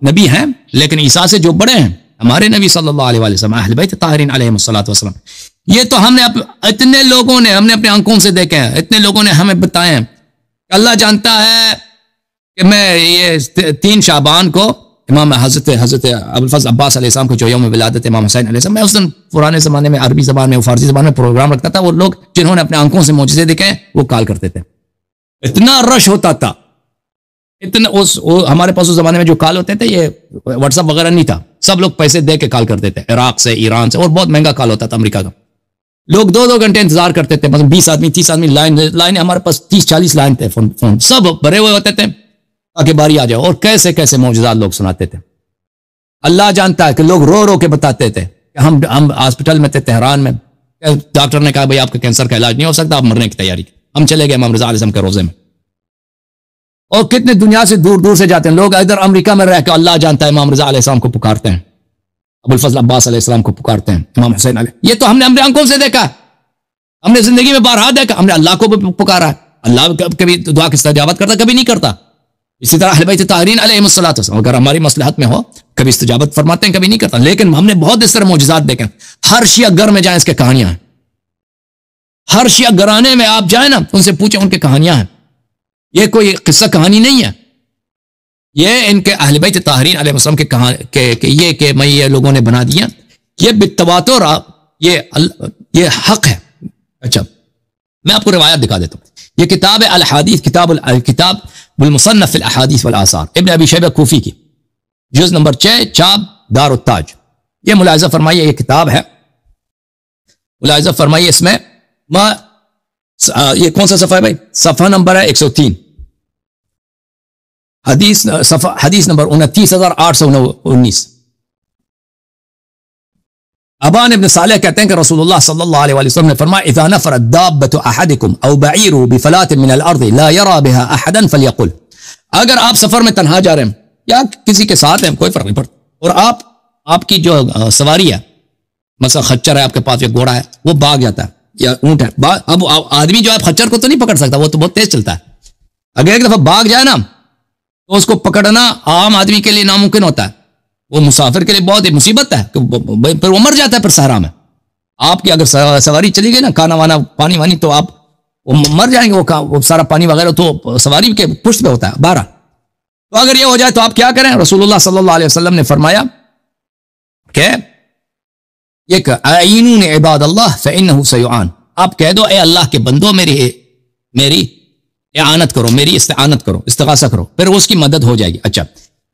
نبی ہیں لیکن عیسیٰ سے جو بڑے ہیں ہمارے نبی صلی اللہ علیہ وسلم، اہل بیت طاہرین علیہم الصلوۃ والسلام، یہ تو ہم نے اتنے لوگوں نے، ہم نے اپنے آنکھوں سے دیکھے ہیں، اتنے لوگوں نے ہمیں بتائے ہیں، اللہ جانتا ہے کہ میں یہ 3 شعبان کو امام حضرت ابوالفضل عباس علیہ السلام کو جو یوم ولادت امام حسین علیہ السلام، میں اس دن پرانے زمانے میں عربی زبان میں فارسی زبان میں پروگرام رکھتا تھا، وہ لوگ جنہوں نے اپنے آنکھوں سے معجزے دیکھے وہ کال کرتے تھے، اتنا رش ہوتا تھا، اتنا ہمارے پاس اس زمانے میں جو کال ہوتے تھے یہ واٹس ایپ وغیرہ نہیں تھا، سب لوگ پیسے دے کے کال کرتے تھے، عراق سے، ایران سے، اور بہت مہنگا کال ہوتا تھا امریکہ کا، لوگ 2 گھنٹے انتظار کرتے تھے، مثلا 20 آدمی 30 آدمی لائن ہمارے پاس 30-40 لائن تھے، فون سب بھرے ہوئے ہوتے تھے تاکہ باری آ جائے، اور کیسے کیسے معجزات لوگ سناتے تھے، اللہ جانتا ہے کہ لوگ رو رو کے بتاتے تھے کہ ہم ہاسپٹل میں تھے تہران میں، ڈاکٹر نے کہا بھائی آپ کے کینسر کا علاج نہیں ہو سکتا، آپ مرنے کی تیاری، ہم چلے گئے امام رضا علیہ السلام کے روزے میں، اور کتنے دنیا سے دور دور سے جاتے ہیں لوگ، ادھر امریکہ میں رہ کے اللہ جانتا ہے امام رضا علیہ السلام کو پکارتے ہیں، ابوالفضل عباس علیہ السلام کو پکارتے ہیں، امام حسین علیہ، یہ تو ہم نے اپنے آنکھوں سے دیکھا، ہم نے زندگی میں بارہا دیکھا، ہم نے اللہ کو بھی پکارا ہے، اللہ کبھی دعا کی استجابت کرتا، کبھی نہیں کرتا، اسی طرح اہل بیت طاہرین علیہم الصلوۃ والسلام اگر ہماری مصلحت میں ہو کبھی استجابت فرماتے ہیں، کبھی نہیں کرتا، لیکن ہم نے بہت اس طرح معجزات دیکھے، ہر شیعہ گھر میں جائیں اس کے کہانیاں ہیں، ہر شیعہ گھرانے میں آپ جائیں نا ان سے پوچھیں ان کے کہانیاں ہیں، یہ کوئی قصہ کہانی نہیں ہے، یہ ان کے اہل بیت طاہرین علیہ السلام کے میں یہ لوگوں نے بنا دیا، یہ بالتواتر یہ حق ہے۔ اچھا میں آپ کو روایت دکھا دیتا ہوں، یہ کتاب ہے الحادیث، کتاب بالمصنف الاحادیث والآثار، ابن ابی شیبہ کوفی کی، جز نمبر 6، چاپ دار التاج، یہ ملاحظہ فرمائیے یہ کتاب ہے، ملاحظہ فرمائیے اس میں یہ کون سا صفحہ ہے بھائی؟ صفحہ نمبر ہے 103، حدیث نمبر 29819، ابان ابن صالح کہتے ہیں کہ رسول اللہ صلی اللہ علیہ وسلم نے فرمایا اذا نفرت دابة احدكم او بعيره بفلاة من الارض لا يرى بها احدا فليقل، اگر آپ سفر میں تنہا جا رہے ہیں یا کسی کے ساتھ ہیں کوئی فرق نہیں پڑتا، اور آپ کی جو سواری ہے مثلا خچر ہے آپ کے پاس یا گھوڑا ہے, وہ بھاگ جاتا ہے, یا اونٹ ہے, اب آدمی جو ہے خچر کو تو نہیں پکڑ سکتا, وہ تو بہت تیز چلتا ہے. اگر ایک دفعہ بھاگ جائے نا تو اس کو پکڑنا عام آدمی کے لیے ناممکن ہوتا ہے. وہ مسافر کے لیے بہت ہی مصیبت ہے, پھر وہ مر جاتا ہے. پھر صحرا میں آپ کی اگر سواری چلی گئی نا, کھانا وانا پانی وانی, تو آپ مر جائیں گے. وہ سارا پانی وغیرہ تو سواری کے پشت پہ ہوتا ہے بارہ. تو اگر یہ ہو جائے تو آپ کیا کریں؟ رسول اللہ صلی اللہ علیہ وسلم نے فرمایا کہ ایک اعینون عباد اللہ فانہ سیعان, آپ کہہ دو اے اللہ کے بندو میری اعانت کرو, میری استعانت کرو, استغاثہ کرو, پھر اس کی مدد ہو جائے گی. اچھا,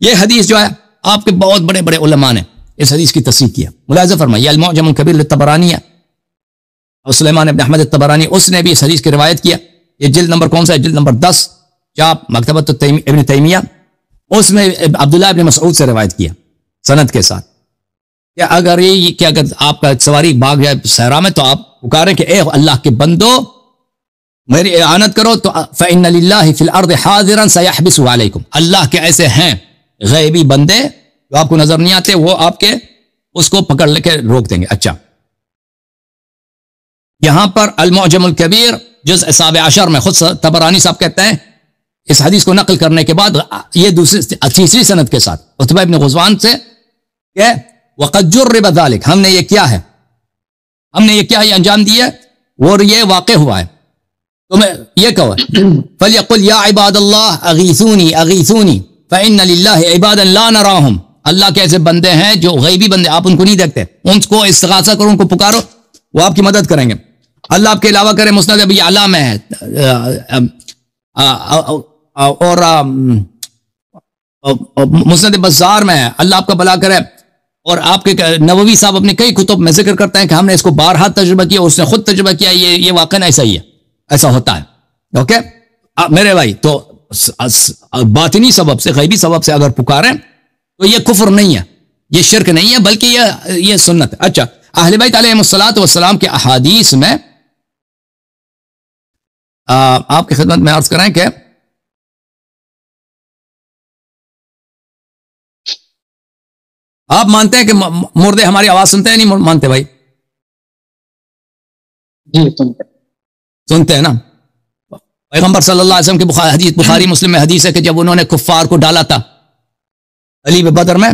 یہ حدیث جو ہے آپ کے بہت بڑے بڑے علماء نے اس حدیث کی تصحیح کیا. ملاحظہ فرمائیے, المعجم الکبیر للطبرانی ہے, اور سلیمان ابن احمد الطبرانی, اس نے بھی اس حدیث کی روایت کیا. یہ جلد نمبر کون سا ہے؟ جلد نمبر 10, چاپ مکتبۃ ابن تیمیہ. اس میں عبداللہ ابن مسعود سے روایت کیا سند کے ساتھ کہ اگر آپ کا سواری بھاگ جائے صحرا میں, تو آپ پکاریں کہ اے اللہ کے بندو میری اعانت کرو, تو فإن للہ فی الارض حاضرا سیحبس علیکم, اللہ کے ایسے ہیں غیبی بندے جو آپ کو نظر نہیں آتے, وہ آپ کے اس کو پکڑ لے کے روک دیں گے. اچھا, یہاں پر المعجم الکبیر جزء 17 میں خود طبرانی صاحب کہتے ہیں اس حدیث کو نقل کرنے کے بعد, یہ تیسری سند کے ساتھ عتبہ ابن غزوان سے کہ وقد جرب ذلك, ہم نے یہ کیا ہے, یہ انجام دیا اور یہ واقع ہوا ہے. تمہیں یہ کہو فلیقل یا عباد اللہ اغیثونی اغیثونی فإن للہ عبادا لا نراہم, اللہ کے ایسے بندے ہیں جو غیبی بندے, آپ ان کو نہیں دیکھتے, ان کو استغاثہ کرو, ان کو پکارو, وہ آپ کی مدد کریں گے. اللہ آپ کے علاوہ کرے مسند ابی اعلی میں ہے, اور مسند بزار میں ہے, اللہ آپ کا بھلا کرے. اور آپ کے نووی صاحب اپنے کئی کتب میں ذکر کرتے ہیں کہ ہم نے اس کو بارہا تجربہ کیا, اس نے خود تجربہ کیا, یہ واقعہ ایسا ہی ہے, ایسا ہوتا ہے. اوکے میرے بھائی, تو باطنی سبب سے, غیبی سبب سے اگر پکاریں تو یہ کفر نہیں ہے, یہ شرک نہیں ہے, بلکہ یہ سنت ہے. اچھا, اہل بیت علیہم الصلوۃ والسلام کے احادیث میں آپ کی خدمت میں عرض کریں کہ آپ مانتے ہیں کہ مردے ہماری آواز سنتے ہیں, نہیں مانتے بھائی؟ جی سنتے ہیں نا. پیغمبر صلی اللہ علیہ وسلم کی حدیث بخاری مسلم میں حدیث ہے کہ جب انہوں نے کفار کو ڈالا تھا علی بدر میں,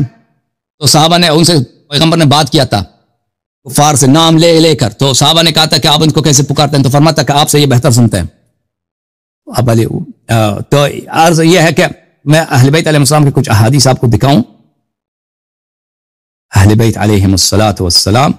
تو صحابہ نے ان سے, پیغمبر نے بات کیا تھا کفار سے نام لے کر, تو صحابہ نے کہا تھا کہ آپ ان کو کیسے پکارتے ہیں, تو فرماتا کہ آپ سے یہ بہتر سنتے ہیں. اب علی تو عرض یہ ہے کہ میں اہل بیت علیہ السلام کی کچھ احادیث آپ کو دکھاؤں. اہل بیت علیہم الصلوۃ والسلام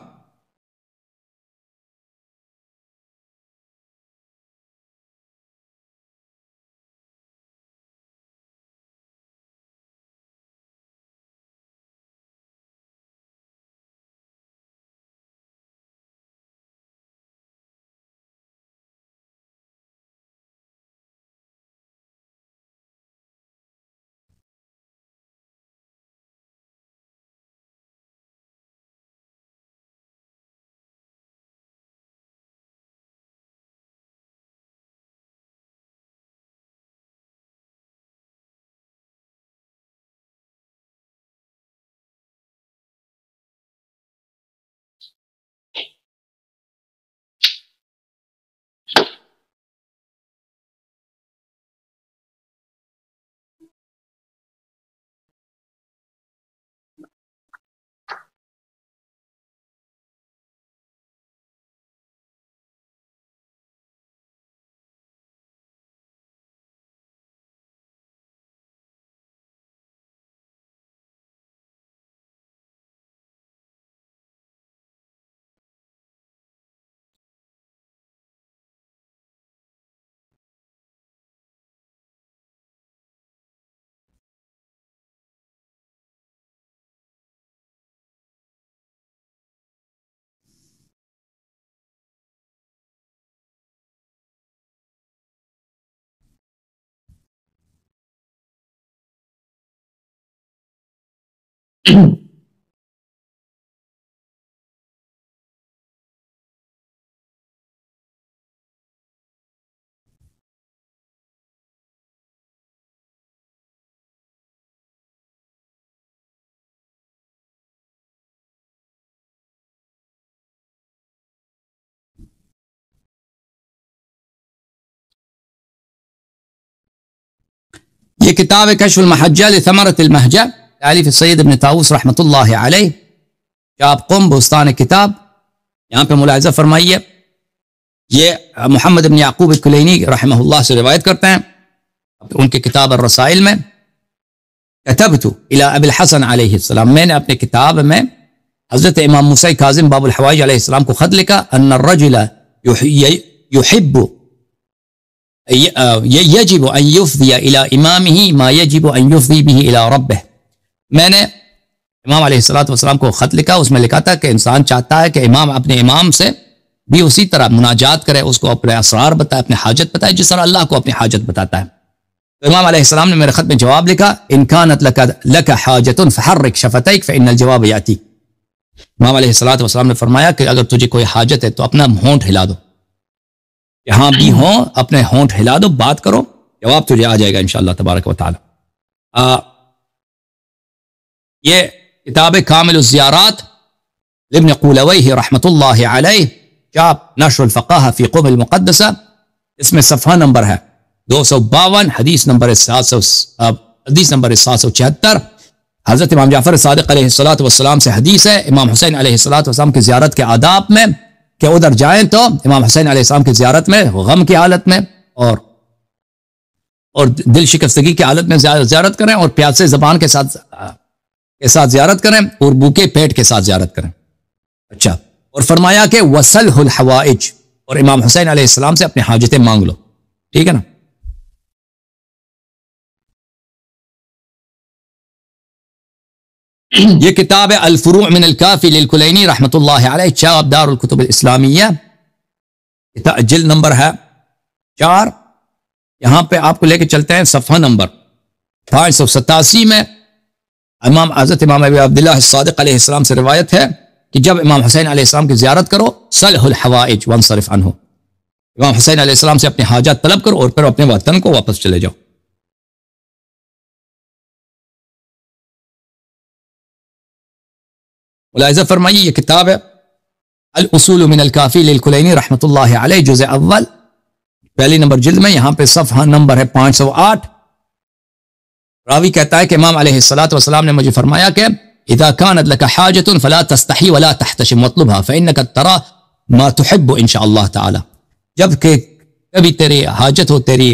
یہ کتاب ہے کشف المحجہ لثمرۃ المہجہ تالیف سید ابن طاووس رحمۃ اللہ علیہ، چاپ قم بستان کتاب۔ یہاں پہ ملاحظہ فرمائیے، یہ محمد بن یعقوب الکلینی رحمہ اللہ سے روایت کرتے ہیں ان کے کتاب الرسائل میں، کتبت الی ابی الحسن علیہ السلام، میں نے اپنے کتاب میں حضرت امام موسیٰ کاظم باب الحوائج علیہ السلام کو خط لکھا، ان الرجل یحب یجب ان یفضی الی امامہ ما یجب ان یفضی بہ الی ربہ۔ میں نے امام علیہ السلام کو خط لکھا، اس میں لکھا تھا کہ انسان چاہتا ہے کہ امام اپنے امام سے بھی اسی طرح مناجات کرے، اس کو اپنے اسرار بتائے، اپنے حاجت بتائے جس طرح اللہ کو اپنی حاجت بتاتا ہے۔ تو امام علیہ السلام نے میرے خط میں جواب لکھا، ان کانت لک حاجت فحرک شفتیک فان الجواب یاتی۔ امام علیہ السلام نے فرمایا کہ اگر تجھے کوئی حاجت ہے تو اپنا ہونٹ ہلا دو، جہاں بھی ہوں اپنے ہونٹ ہلا دو، بات کرو، جواب تجھے آ جائے گا انشاءاللہ تبارک و تعالی۔ یہ کتاب کامل الزیارات ابن قولویہ رحمۃ اللہ علیہ، چاپ نشر الفقاہ فی قم المقدسہ، اس میں صفحہ نمبر ہے 252، حدیث نمبر 776۔ حضرت امام جعفر صادق علیہ السلام سے حدیث ہے، امام حسین علیہ السلام کی زیارت کے آداب میں کہ ادھر جائیں تو امام حسین علیہ السلام کی زیارت میں غم کی حالت میں اور دل شکستگی کی حالت میں زیارت کریں، اور پیاسے زبان کے ساتھ زیارت کریں، اور بھوکے پیٹ کے ساتھ زیارت کریں۔ اچھا، اور فرمایا کہ وصلح الحوائج، اور امام حسین علیہ السلام سے اپنی حاجتیں مانگ لو، ٹھیک ہے نا۔ یہ کتاب ہے الفروع من الکافی للکلینی رحمۃ اللہ علیہ، چاپ دار الکتب الاسلامیہ، جلد نمبر ہے 4۔ یہاں پہ آپ کو لے کے چلتے ہیں صفحہ نمبر 587 میں، حضرت امام ابی عبداللہ الصادق علیہ السلام سے روایت ہے کہ جب امام حسین علیہ السلام کی زیارت کرو، صلح الحوائج وانصرف عنہ، امام حسین علیہ السلام سے اپنی حاجات طلب کرو اور پھر اپنے وطن کو واپس چلے جاؤ۔ ملاحظہ فرمائیے، یہ کتاب ہے الاصول من الکافی للکلینی رحمۃ اللہ علیہ، جزء اول، پہلی نمبر جلد میں، یہاں پہ صفحہ نمبر ہے 508۔ راوی کہتا ہے کہ امام علیہ السلام نے مجھے فرمایا کہ اذا كانت لك حاجة فلا تستحي ولا تحتشم واطلبها فانك ترى ما تحب ان شاء الله تعالی، جب کہ کبھی تیری حاجت ہو، تیری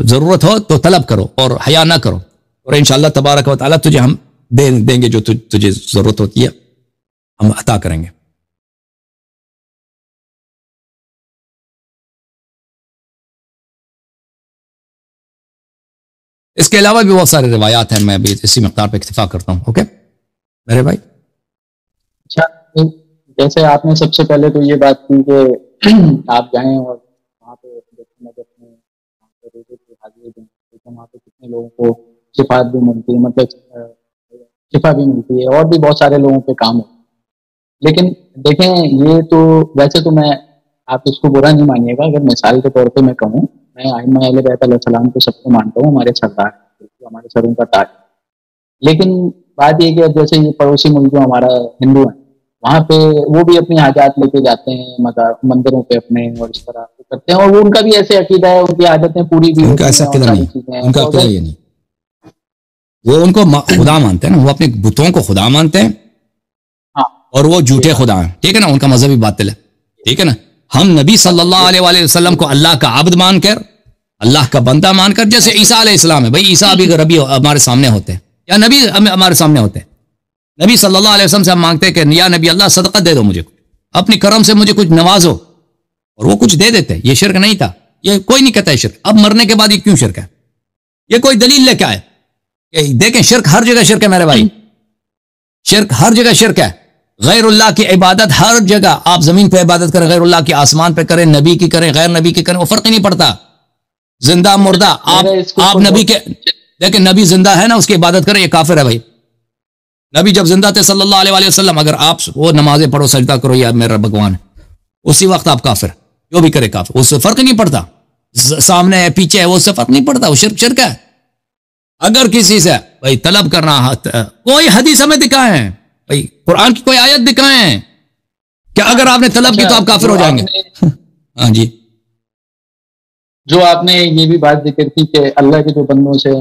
ضرورت ہو تو طلب کرو اور حیا نہ کرو، اور انشاءاللہ تبارک و تعالی تجھے ہم دیں گے جو تجھے ضرورت ہوتی ہے، ہم عطا کریں گے۔ اس کے علاوہ بھی بہت سارے روایات ہیں، میں بھی اسی مقدار پہ اکتفا کرتا ہوں۔ اوکے میرے بھائی، اچھا، جیسے آپ نے سب سے پہلے تو یہ بات کی کہ آپ جائیں اور وہاں پہ وہاں پہ کتنے لوگوں کو شفاعت بھی ملتی ہے، مطلب شفا بھی ملتی ہے، اور بھی بہت سارے لوگوں پہ کام ہوتا ہے۔ لیکن دیکھیں، یہ تو ویسے تو میں، آپ اس کو برا نہیں مانیے گا اگر مثال کے طور پہ میں کہوں، میں ائمہ اہل بیت علیہ السلام کو سب کو مانتا ہوں، ہمارے سردار، ہمارے سروں کا تاج۔ لیکن بات یہ کہ جیسے یہ پڑوسی ملک جو ہمارا ہندو ہے، وہاں پہ وہ بھی اپنی حاجات لے کے جاتے ہیں مندروں پہ اپنے، اور اس طرح کرتے ہیں، اور وہ ان کا بھی ایسے عقیدہ ہے، ان کی عادتیں پوری بھی ہوتی ہیں، ان کا عقیدہ یہ نہیں، وہ ان کو خدا مانتے ہیں نا، وہ اپنے بتوں کو خدا مانتے ہیں، اور وہ جھوٹے خدا ہیں، ٹھیک ہے نا، ان کا مذہبی باطل ہے، ٹھیک ہے نا۔ ہم نبی صلی اللہ علیہ وآلہ وسلم کو اللہ کا عبد مان کر، اللہ کا بندہ مان کر، جیسے عیسیٰ علیہ السلام ہے، بھائی عیسیٰ ابھی ربی ہمارے سامنے ہوتے ہیں، یا نبی ہمارے سامنے ہوتے ہیں، نبی صلی اللہ علیہ وسلم سے ہم مانگتے ہیں کہ یا نبی اللہ صدقہ دے دو مجھے، اپنی کرم سے مجھے کچھ نوازو، اور وہ کچھ دے دیتے۔ یہ شرک نہیں تھا، یہ کوئی نہیں کہتا ہے شرک، اب مرنے کے بعد یہ کیوں شرک ہے؟ یہ کوئی دلیل لے کے آئے؟ دیکھیں، شرک ہر جگہ شرک ہے میرے بھائی، شرک ہر جگہ شرک ہے، غیر اللہ کی عبادت ہر جگہ، آپ زمین پہ عبادت کریں غیر اللہ کی، آسمان پہ کریں، نبی کی کریں غیر نبی کی کریں، وہ فرق ہی نہیں پڑتا، زندہ مردہ، آپ نبی کے دیکھیں، نبی زندہ ہے نا، اس کی عبادت کریں، یہ کافر ہے بھائی۔ نبی جب زندہ تھے صلی اللہ علیہ وسلم، اگر آپ وہ نمازیں پڑھو، سجدہ کرو، یا میرا بھگوان، اسی وقت آپ کافر، جو بھی کرے کافر، اس سے فرق نہیں پڑتا، سامنے ہے پیچھے ہے، وہ اس سے فرق نہیں پڑتا، وہ شرک شرک ہے۔ اگر کسی سے بھائی طلب کرنا، کوئی حدیث ہمیں دکھائیں، بھائی قرآن کی کوئی آیت دکھائیں کہ اگر آپ نے طلب کی تو آپ کافر ہو جائیں گے۔ ہاں جی، جو آپ نے یہ بھی بات ذکر کی کہ اللہ کے جو بندوں سے،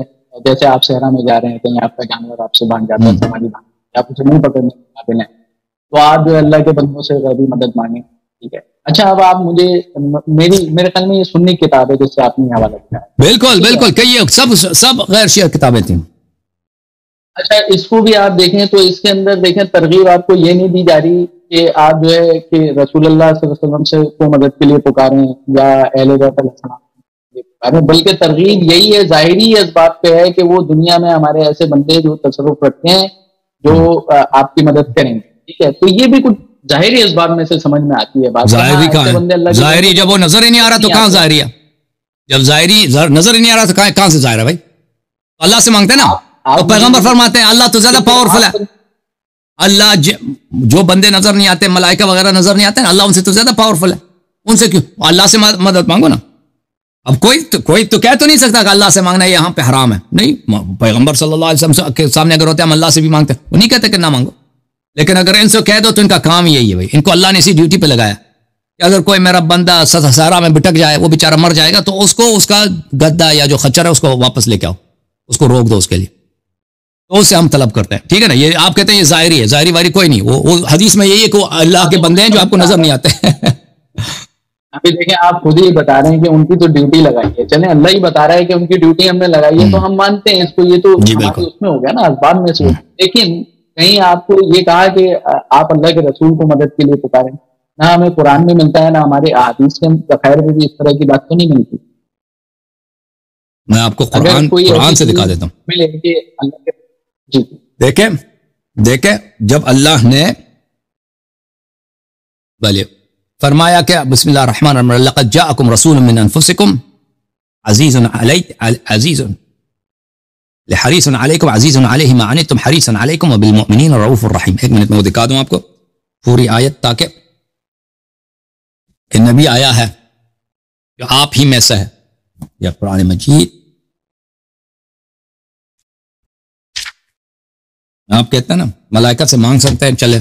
جیسے آپ صحرا میں جا رہے ہیں، کہیں آپ کا جانور آپ سے بھاگ جاتا ہے، سماجی بھاگ، آپ اسے نہیں پکڑنے کے قابل ہیں، تو آپ جو ہے اللہ کے بندوں سے غیبی مدد مانگیں. ٹھیک ہے. اچھا، اب آپ مجھے، میرے خیال میں یہ سنی کتاب ہے جس سے آپ نے حوالہ کیا ہے. بالکل بالکل کہ یہ سب غیر شیعہ کتابیں تھیں. اچھا، اس کو بھی آپ دیکھیں تو اس کے اندر دیکھیں ترغیب آپ کو یہ نہیں دی جا رہی کہ آپ جو ہے کہ رسول اللہ صلی اللہ علیہ وسلم سے کو مدد کے لیے پکاریں یا اہل بیت علیہ السلام کے لیے پکاریں، بلکہ ترغیب یہی ہے، ظاہری اس بات پہ ہے کہ وہ دنیا میں ہمارے ایسے بندے جو تصرف رکھتے ہیں جو آپ کی مدد کریں گے. ٹھیک ہے. تو یہ بھی کچھ ظاہری اسباب میں سے سمجھ میں آتی ہے بات. ظاہری کہاں ہے؟ ظاہری جب وہ نظر ہی نہیں آ رہا تو کہاں ظاہری ہے؟ جب ظاہری نظر ہی نہیں آ رہا تو کہاں سے ظاہر ہے بھائی؟ اللہ سے مانگتے ہیں نا. تو پیغمبر فرماتے ہیں اللہ تو زیادہ پاورفل ہے. اللہ جو بندے نظر نہیں آتے، ملائکہ وغیرہ نظر نہیں آتے، اللہ ان سے تو زیادہ پاورفل ہے. ان سے کیوں؟ اللہ سے مدد مانگو نا. اب کوئی تو کہہ تو نہیں سکتا کہ اللہ سے مانگنا یہاں پہ حرام ہے. نہیں، پیغمبر صلی اللہ علیہ وسلم کے سامنے اگر ہوتے ہیں ہم اللہ سے بھی مانگتے ہیں، وہ نہیں کہتے کہ نہ مانگو. لیکن اگر ان سے کہہ دو تو ان کا کام یہی ہے بھائی، ان کو اللہ نے اسی ڈیوٹی پہ لگایا کہ اگر کوئی میرا بندہ صحرا میں بھٹک جائے، وہ بیچارہ مر جائے گا، تو اس کو اس کا گدا یا جو خچر ہے اس کو واپس لے کے آؤ، اس کو روک دو اس کے لیے. تو اس سے ہم طلب کرتے ہیں. ٹھیک ہے نا. یہ آپ کہتے ہیں یہ ظاہری ہے، ظاہری واری کوئی نہیں. وہ حدیث میں یہی ہے کہ وہ اللہ کے بندے ہیں جو آپ کو نظر نہیں آتے. ابھی دیکھیں آپ خود ہی بتا رہے ہیں کہ ان کی تو ڈیوٹی لگائی ہے. چلیں اللہ ہی بتا رہا ہے کہ ان کی ڈیوٹی ہم نے لگائی ہے تو ہم مانتے ہیں اس کو. یہ تو ہمارے اس میں ہو گیا نا، اسباب میں سے. لیکن کہیں آپ کو یہ کہا کہ آپ اللہ کے رسول کو مدد کے لیے پکاریں، نہ ہمیں قرآن میں ملتا ہے، نہ ہمارے احادیث کے ذخائر میں بھی اس طرح کی بات تو نہیں ملتی. میں آپ کو قرآن سے دکھا دیتا ہوں. جی دیکھیں جب اللہ نے بھلے فرمایا کہ بسم اللہ الرحمن الرحیم لقد جاءکم رسول من انفسکم عزیز حریص علیکم عزیز علیہ ما عنتم حریص علیکم وبالمؤمنین رؤوف الرحیم. 1 منٹ میں وہ دکھا دوں آپ کو پوری آیت، تاکہ کہ نبی آیا ہے جو آپ ہی میں سے ہے. یا قرآن مجید آپ کہتے ہیں نا ملائکہ سے مانگ سکتے ہیں، چلے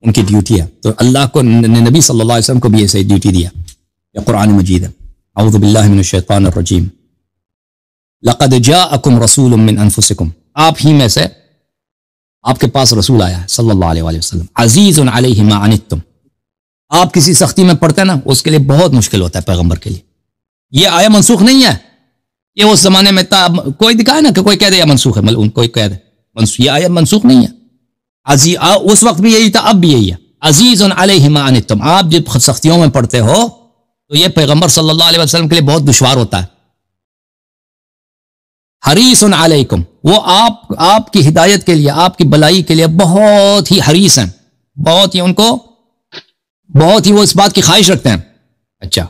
ان کی ڈیوٹی ہے. تو اللہ کو نبی صلی اللہ علیہ وسلم کو بھی ایسے ڈیوٹی دیا. یہ قرآن مجید ہے. اعوذ باللہ من الشیطان الرجیم. لقد جاءکم رسول من انفسکم، آپ ہی میں سے آپ کے پاس رسول آیا ہے صلی اللہ علیہ وسلم. عزیز علیہ ما عنتم، آپ کسی سختی میں پڑتے ہیں نا اس کے لیے بہت مشکل ہوتا ہے پیغمبر کے لیے. یہ آیا منسوخ نہیں ہے. یہ اس زمانے میں کوئی دکھائے نا کہ کوئی کہہ دے یا منسوخ ہے، کوئی کہہ دے یہ آیت منسوخ نہیں ہے. اس وقت بھی یہی تھا، اب بھی یہی ہے. عزیز علیہ ما عنتم، آپ جب سختیوں میں پڑتے ہو تو یہ پیغمبر صلی اللہ علیہ وسلم کے لیے بہت دشوار ہوتا ہے. حریص علیکم، وہ آپ کی ہدایت کے لیے، آپ کی بلائی کے لیے بہت ہی حریص ہیں، بہت ہی ان کو بہت ہی وہ اس بات کی خواہش رکھتے ہیں. اچھا،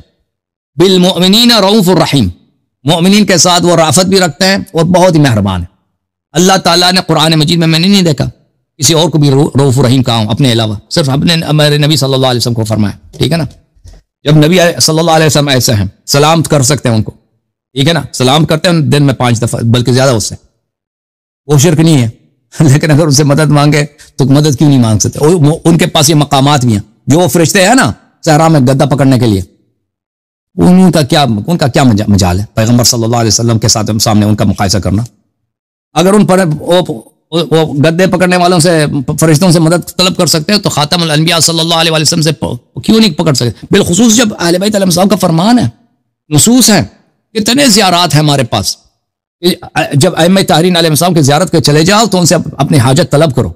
بالمؤمنین رؤوف الرحیم، مؤمنین کے ساتھ وہ رافت بھی رکھتے ہیں اور بہت ہی مہربان ہیں. اللہ تعالیٰ نے قرآن مجید میں نے نہیں دیکھا کسی اور کو بھی رؤوف الرحیم کہا ہوں اپنے علاوہ، صرف اپنے میرے نبی صلی اللہ علیہ وسلم کو فرمایا. ٹھیک ہے نا. جب نبی صلی اللہ علیہ وسلم ایسے ہیں، سلام کر سکتے ہیں ان کو. ٹھیک ہے نا. سلام کرتے ہیں دن میں 5 دفعہ بلکہ زیادہ اس سے. وہ شرک نہیں ہے. لیکن اگر ان سے مدد مانگے تو مدد کیوں نہیں مانگ سکتے؟ ان کے پاس یہ مقامات بھی ہیں. جو وہ فرشتے ہیں نا صحرا میں گدا پکڑنے کے لیے، ان کا کیا مجال ہے پیغمبر صلی اللہ علیہ وسلم کے ساتھ سامنے ان کا مقایسہ کرنا؟ اگر ان پر وہ گدے پکڑنے والوں سے، فرشتوں سے مدد طلب کر سکتے ہیں تو خاتم الانبیاء صلی اللہ علیہ وسلم سے کیوں نہیں پکڑ سکتے؟ بالخصوص جب اہل بیت علیہ السلام کا فرمان ہے، نصوص ہیں، اتنے زیارات ہیں ہمارے پاس. جب ائمہ طاہرین علیہ السلام کی زیارت کے چلے جاؤ تو ان سے اپنی حاجت طلب کرو.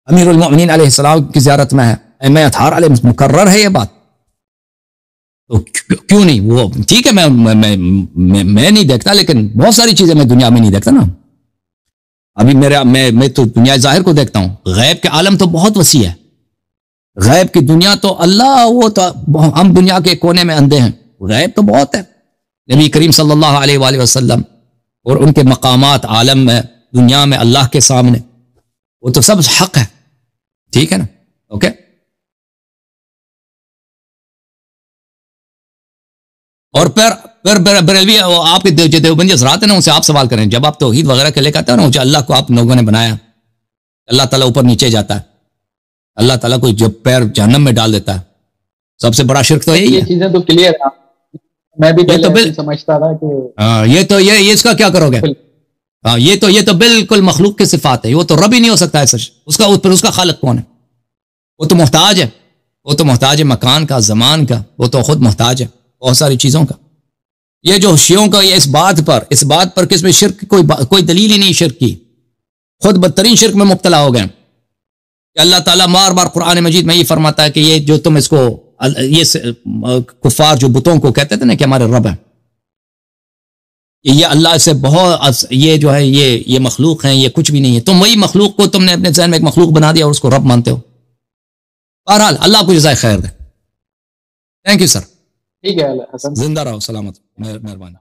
امیر المؤمنین علیہ السلام کی زیارت میں ہے، ائمہ اطہار علیہ مقرر ہے یہ بات. تو کیوں نہیں؟ وہ ٹھیک ہے، میں نہیں دیکھتا، لیکن بہت ساری چیزیں میں دنیا میں نہیں دیکھتا نا. ابھی میں تو دنیا ظاہر کو دیکھتا ہوں، غیب کے عالم تو بہت وسیع ہے. غیب کی دنیا تو اللہ، وہ تو ہم دنیا کے کونے میں اندھے ہیں، غیب تو بہت ہے. نبی کریم صلی اللہ علیہ وآلہ وسلم اور ان کے مقامات عالم میں، دنیا میں، اللہ کے سامنے، وہ تو سب حق ہے. ٹھیک ہے نا. اوکے. اور پھر بریلوی آپ کے دیوبندی حضرات ہیں نا، ان سے آپ سوال کریں. جب آپ توحید وغیرہ کے لے کے آتے ہیں نا، اللہ کو آپ لوگوں نے بنایا، اللہ تعالیٰ اوپر نیچے جاتا ہے، اللہ تعالیٰ کو جب پیر جہنم میں ڈال دیتا ہے، سب سے بڑا شرک تو یہی ہے. یہ چیزیں تو کلیئر میں بھی یہ تو سمجھتا تھا کہ یہ اس کا کیا کرو گے؟ ہاں یہ تو بالکل مخلوق کی صفات ہے، وہ تو رب ہی نہیں ہو سکتا ہے سچ. اس کا خالق کون ہے؟ وہ تو محتاج ہے، وہ تو محتاج ہے مکان کا، زمان کا، وہ تو خود محتاج ہے بہت ساری چیزوں کا. یہ جو شیعوں کا یہ اس بات پر کہ اس میں شرک کوئی دلیل ہی نہیں شرک کی، خود بدترین شرک میں مبتلا ہو گئے کہ اللہ تعالیٰ بار بار قرآن مجید میں یہ فرماتا ہے کہ یہ جو تم اس کو یہ کفار جو بتوں کو کہتے تھے نا کہ ہمارے رب ہے، یہ اللہ سے بہت، یہ جو ہے یہ مخلوق ہیں، یہ کچھ بھی نہیں ہے. تم وہی مخلوق کو تم نے اپنے ذہن میں ایک مخلوق بنا دیا اور اس کو رب مانتے ہو. بہرحال اللہ کو جزائے خیر دے. Thank you sir. ٹھیک ہے حسن، زندہ رہو، سلامت، مہربانی.